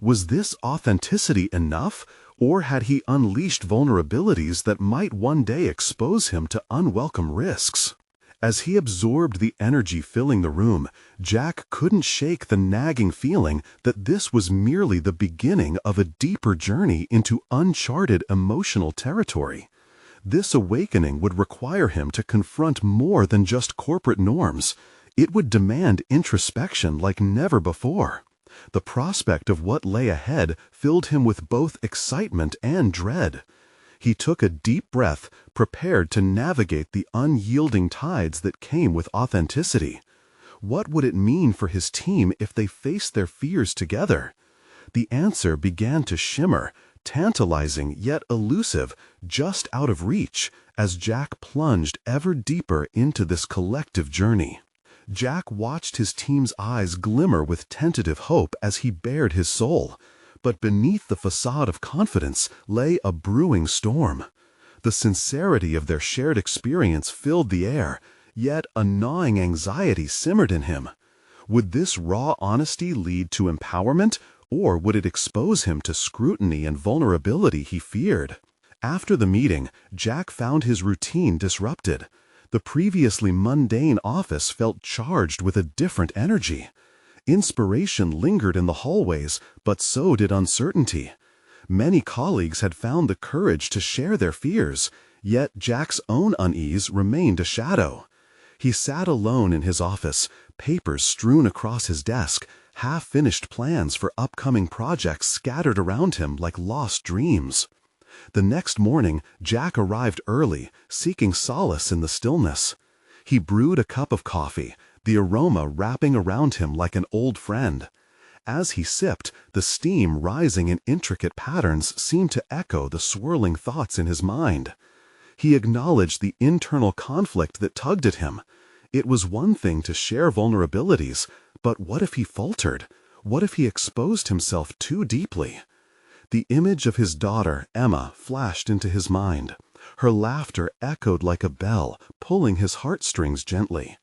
Was this authenticity enough, or had he unleashed vulnerabilities that might one day expose him to unwelcome risks? As he absorbed the energy filling the room, Jack couldn't shake the nagging feeling that this was merely the beginning of a deeper journey into uncharted emotional territory. This awakening would require him to confront more than just corporate norms. It would demand introspection like never before. The prospect of what lay ahead filled him with both excitement and dread. He took a deep breath, prepared to navigate the unyielding tides that came with authenticity. What would it mean for his team if they faced their fears together? The answer began to shimmer, tantalizing yet elusive, just out of reach, as Jack plunged ever deeper into this collective journey. Jack watched his team's eyes glimmer with tentative hope as he bared his soul. But beneath the facade of confidence lay a brewing storm. The sincerity of their shared experience filled the air, yet a gnawing anxiety simmered in him. Would this raw honesty lead to empowerment, or would it expose him to scrutiny and vulnerability he feared? After the meeting, Jack found his routine disrupted. The previously mundane office felt charged with a different energy. Inspiration lingered in the hallways, but so did uncertainty. Many colleagues had found the courage to share their fears, yet Jack's own unease remained a shadow. He sat alone in his office, papers strewn across his desk, half-finished plans for upcoming projects scattered around him like lost dreams. The next morning, Jack arrived early, seeking solace in the stillness. He brewed a cup of coffee, the aroma wrapping around him like an old friend. As he sipped, the steam rising in intricate patterns seemed to echo the swirling thoughts in his mind. He acknowledged the internal conflict that tugged at him. It was one thing to share vulnerabilities, but what if he faltered? What if he exposed himself too deeply? The image of his daughter, Emma, flashed into his mind. Her laughter echoed like a bell, pulling his heartstrings gently.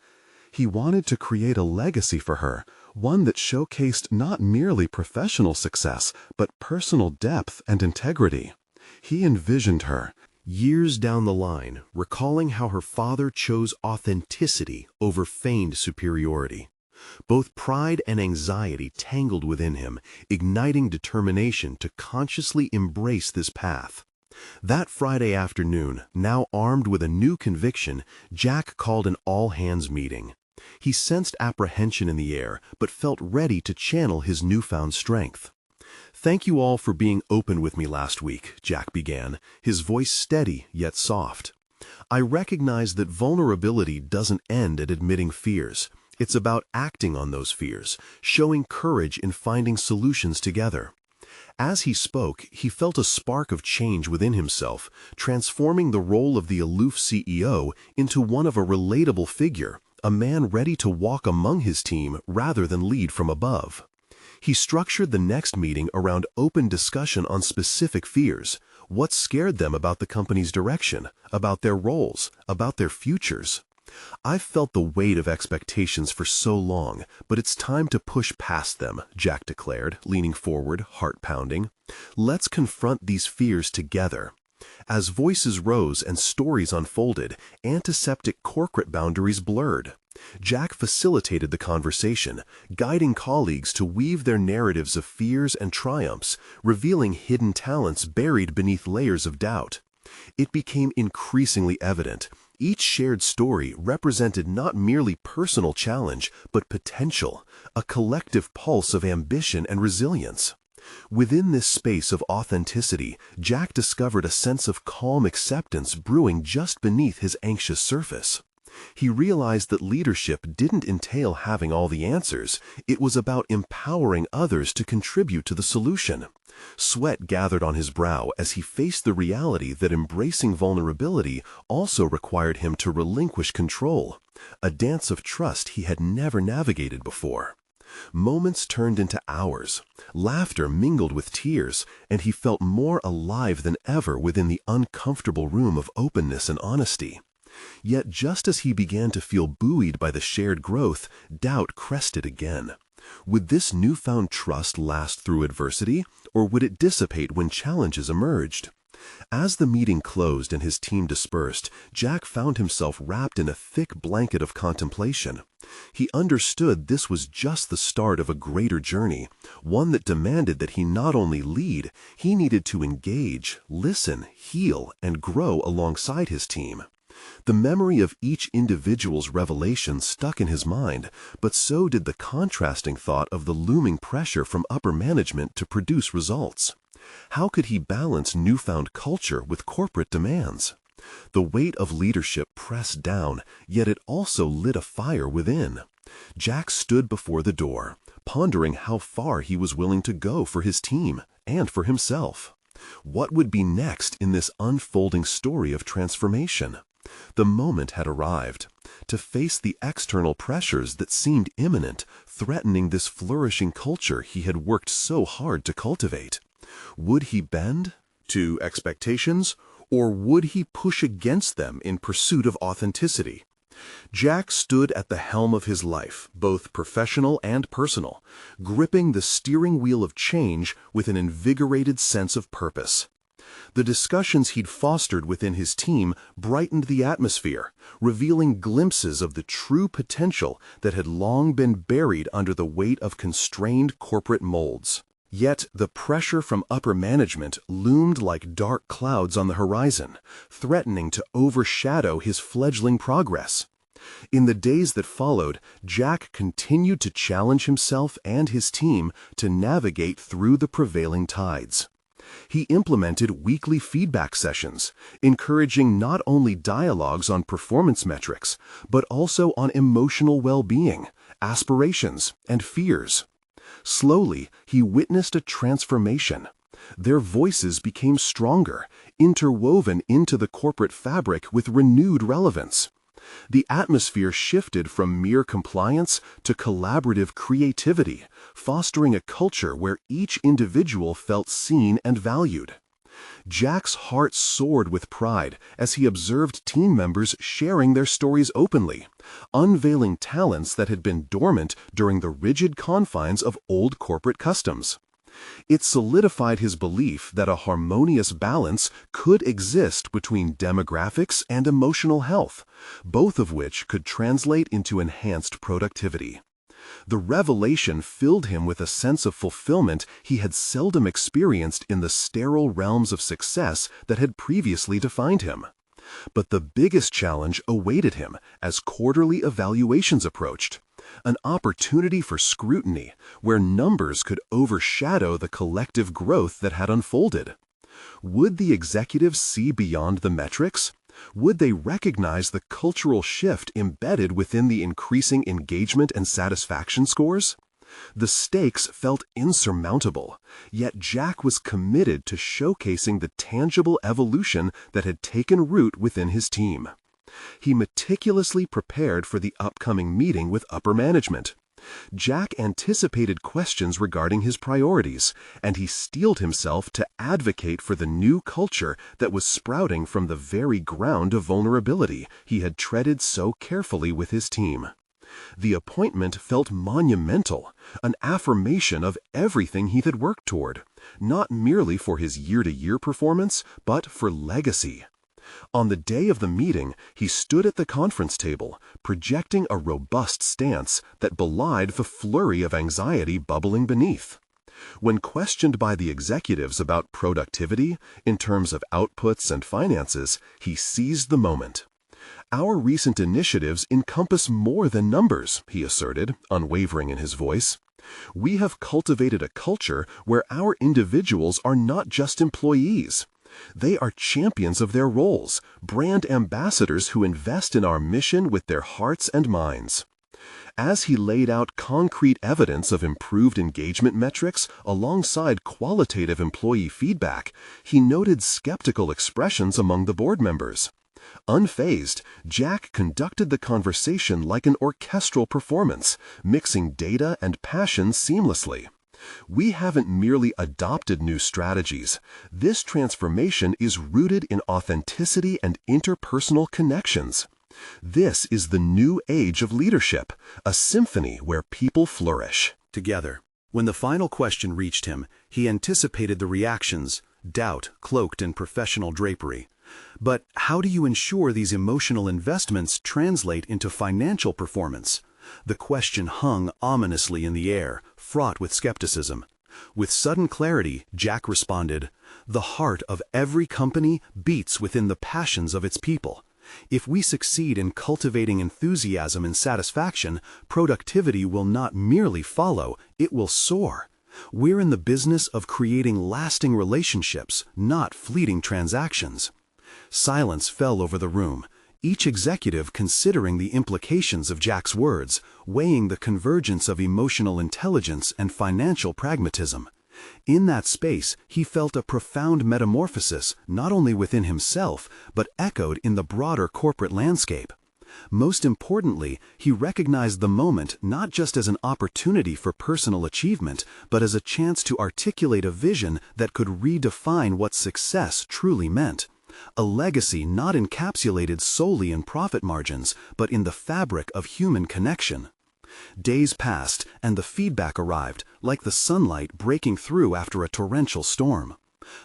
He wanted to create a legacy for her, one that showcased not merely professional success, but personal depth and integrity. He envisioned her, years down the line, recalling how her father chose authenticity over feigned superiority. Both pride and anxiety tangled within him, igniting determination to consciously embrace this path. That Friday afternoon, now armed with a new conviction, Jack called an all-hands meeting. He sensed apprehension in the air, but felt ready to channel his newfound strength. "Thank you all for being open with me last week," Jack began, his voice steady yet soft. "I recognize that vulnerability doesn't end at admitting fears. It's about acting on those fears, showing courage in finding solutions together." As he spoke, he felt a spark of change within himself, transforming the role of the aloof CEO into one of a relatable figure, a man ready to walk among his team rather than lead from above. He structured the next meeting around open discussion on specific fears. What scared them about the company's direction, about their roles, about their futures? "I've felt the weight of expectations for so long, but it's time to push past them," Jack declared, leaning forward, heart pounding. "Let's confront these fears together." As voices rose and stories unfolded, antiseptic corporate boundaries blurred. Jack facilitated the conversation, guiding colleagues to weave their narratives of fears and triumphs, revealing hidden talents buried beneath layers of doubt. It became increasingly evident. Each shared story represented not merely personal challenge, but potential, a collective pulse of ambition and resilience. Within this space of authenticity, Jack discovered a sense of calm acceptance brewing just beneath his anxious surface. He realized that leadership didn't entail having all the answers. It was about empowering others to contribute to the solution. Sweat gathered on his brow as he faced the reality that embracing vulnerability also required him to relinquish control, a dance of trust he had never navigated before. Moments turned into hours. Laughter mingled with tears, and he felt more alive than ever within the uncomfortable room of openness and honesty. Yet just as he began to feel buoyed by the shared growth, doubt crested again. Would this newfound trust last through adversity, or would it dissipate when challenges emerged? As the meeting closed and his team dispersed, Jack found himself wrapped in a thick blanket of contemplation. He understood this was just the start of a greater journey, one that demanded that he not only lead, he needed to engage, listen, heal, and grow alongside his team. The memory of each individual's revelation stuck in his mind, but so did the contrasting thought of the looming pressure from upper management to produce results. How could he balance newfound culture with corporate demands? The weight of leadership pressed down, yet it also lit a fire within. Jack stood before the door, pondering how far he was willing to go for his team and for himself. What would be next in this unfolding story of transformation? The moment had arrived. To face the external pressures that seemed imminent, threatening this flourishing culture he had worked so hard to cultivate. Would he bend to expectations, or would he push against them in pursuit of authenticity? Jack stood at the helm of his life, both professional and personal, gripping the steering wheel of change with an invigorated sense of purpose. The discussions he'd fostered within his team brightened the atmosphere, revealing glimpses of the true potential that had long been buried under the weight of constrained corporate molds. Yet the pressure from upper management loomed like dark clouds on the horizon, threatening to overshadow his fledgling progress. In the days that followed, Jack continued to challenge himself and his team to navigate through the prevailing tides. He implemented weekly feedback sessions, encouraging not only dialogues on performance metrics, but also on emotional well-being, aspirations, and fears. Slowly, he witnessed a transformation. Their voices became stronger, interwoven into the corporate fabric with renewed relevance. The atmosphere shifted from mere compliance to collaborative creativity, fostering a culture where each individual felt seen and valued. Jack's heart soared with pride as he observed team members sharing their stories openly, unveiling talents that had been dormant during the rigid confines of old corporate customs. It solidified his belief that a harmonious balance could exist between demographics and emotional health, both of which could translate into enhanced productivity. The revelation filled him with a sense of fulfillment he had seldom experienced in the sterile realms of success that had previously defined him. But the biggest challenge awaited him as quarterly evaluations approached, an opportunity for scrutiny where numbers could overshadow the collective growth that had unfolded. Would the executives see beyond the metrics? Would they recognize the cultural shift embedded within the increasing engagement and satisfaction scores? The stakes felt insurmountable, yet Jack was committed to showcasing the tangible evolution that had taken root within his team. He meticulously prepared for the upcoming meeting with upper management. Jack anticipated questions regarding his priorities, and he steeled himself to advocate for the new culture that was sprouting from the very ground of vulnerability he had treaded so carefully with his team. The appointment felt monumental, an affirmation of everything he had worked toward, not merely for his year-to-year performance, but for legacy. On the day of the meeting, he stood at the conference table, projecting a robust stance that belied the flurry of anxiety bubbling beneath. When questioned by the executives about productivity, in terms of outputs and finances, he seized the moment. "Our recent initiatives encompass more than numbers," he asserted, unwavering in his voice. "We have cultivated a culture where our individuals are not just employees. They are champions of their roles, brand ambassadors who invest in our mission with their hearts and minds." As he laid out concrete evidence of improved engagement metrics alongside qualitative employee feedback, he noted skeptical expressions among the board members. Unfazed, Jack conducted the conversation like an orchestral performance, mixing data and passion seamlessly. "We haven't merely adopted new strategies. This transformation is rooted in authenticity and interpersonal connections. This is the new age of leadership, a symphony where people flourish." Together. When the final question reached him, he anticipated the reactions, doubt cloaked in professional drapery. But how do you ensure these emotional investments translate into financial performance? The question hung ominously in the air, fraught with skepticism. With sudden clarity, Jack responded, "The heart of every company beats within the passions of its people. If we succeed in cultivating enthusiasm and satisfaction, productivity will not merely follow, it will soar. We're in the business of creating lasting relationships, not fleeting transactions." Silence fell over the room, each executive considering the implications of Jack's words, weighing the convergence of emotional intelligence and financial pragmatism. In that space, he felt a profound metamorphosis not only within himself, but echoed in the broader corporate landscape. Most importantly, he recognized the moment not just as an opportunity for personal achievement, but as a chance to articulate a vision that could redefine what success truly meant. A legacy not encapsulated solely in profit margins, but in the fabric of human connection. Days passed, and the feedback arrived, like the sunlight breaking through after a torrential storm.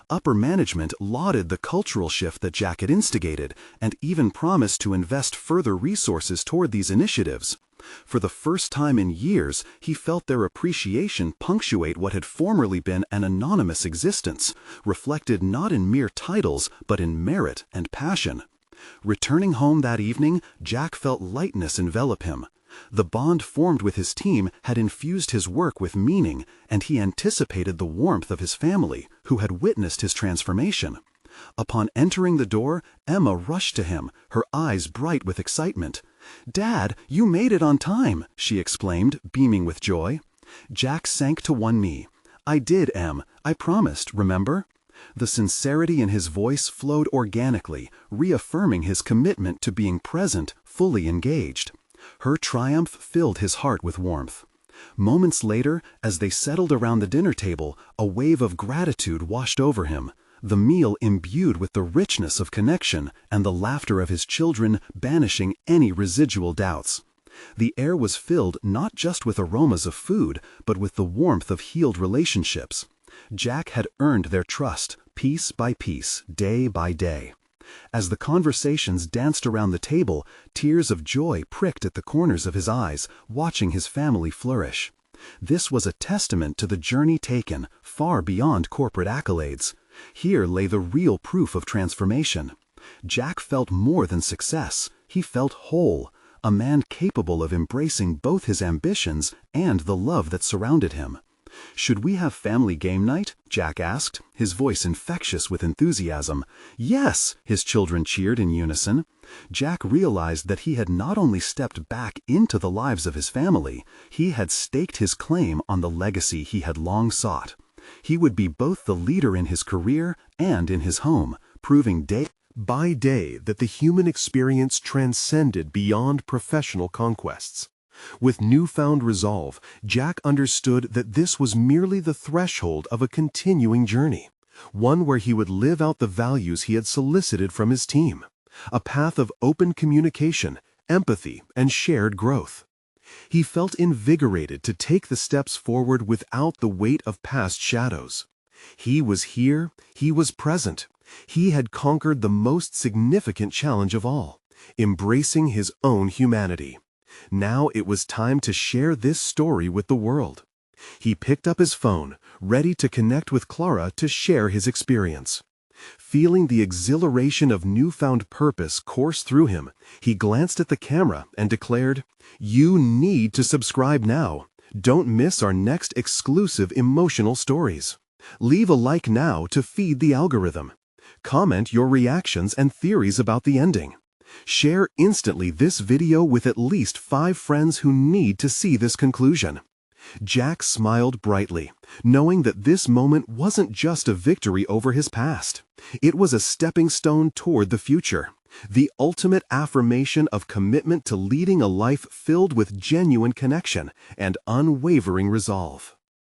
Upper management lauded the cultural shift that Jack had instigated, and even promised to invest further resources toward these initiatives. For the first time in years, he felt their appreciation punctuate what had formerly been an anonymous existence, reflected not in mere titles, but in merit and passion. Returning home that evening, Jack felt lightness envelop him. The bond formed with his team had infused his work with meaning, and he anticipated the warmth of his family, who had witnessed his transformation. Upon entering the door, Emma rushed to him, her eyes bright with excitement. "Dad, you made it on time," she exclaimed, beaming with joy. Jack sank to one knee. "I did, Em. I promised, remember?" The sincerity in his voice flowed organically, reaffirming his commitment to being present, fully engaged. Her triumph filled his heart with warmth. Moments later, as they settled around the dinner table, a wave of gratitude washed over him. the meal imbued with the richness of connection and the laughter of his children banishing any residual doubts. The air was filled not just with aromas of food, but with the warmth of healed relationships. Jack had earned their trust, piece by piece, day by day. As the conversations danced around the table, tears of joy pricked at the corners of his eyes, watching his family flourish. This was a testament to the journey taken, far beyond corporate accolades. Here lay the real proof of transformation. Jack felt more than success. He felt whole, a man capable of embracing both his ambitions and the love that surrounded him. "Should we have family game night?" Jack asked, his voice infectious with enthusiasm. "Yes!" his children cheered in unison. Jack realized that he had not only stepped back into the lives of his family, he had staked his claim on the legacy he had long sought. He would be both the leader in his career and in his home, proving day by day that the human experience transcended beyond professional conquests. With newfound resolve, Jack understood that this was merely the threshold of a continuing journey, one where he would live out the values he had solicited from his team, a path of open communication, empathy, and shared growth. He felt invigorated to take the steps forward without the weight of past shadows. He was here, he was present. He had conquered the most significant challenge of all, embracing his own humanity. Now it was time to share this story with the world. He picked up his phone, ready to connect with Clara to share his experience. Feeling the exhilaration of newfound purpose course through him, he glanced at the camera and declared, "You need to subscribe now. Don't miss our next exclusive emotional stories. Leave a like now to feed the algorithm. Comment your reactions and theories about the ending. Share instantly this video with at least 5 friends who need to see this conclusion." Jack smiled brightly, knowing that this moment wasn't just a victory over his past. It was a stepping stone toward the future, the ultimate affirmation of commitment to leading a life filled with genuine connection and unwavering resolve.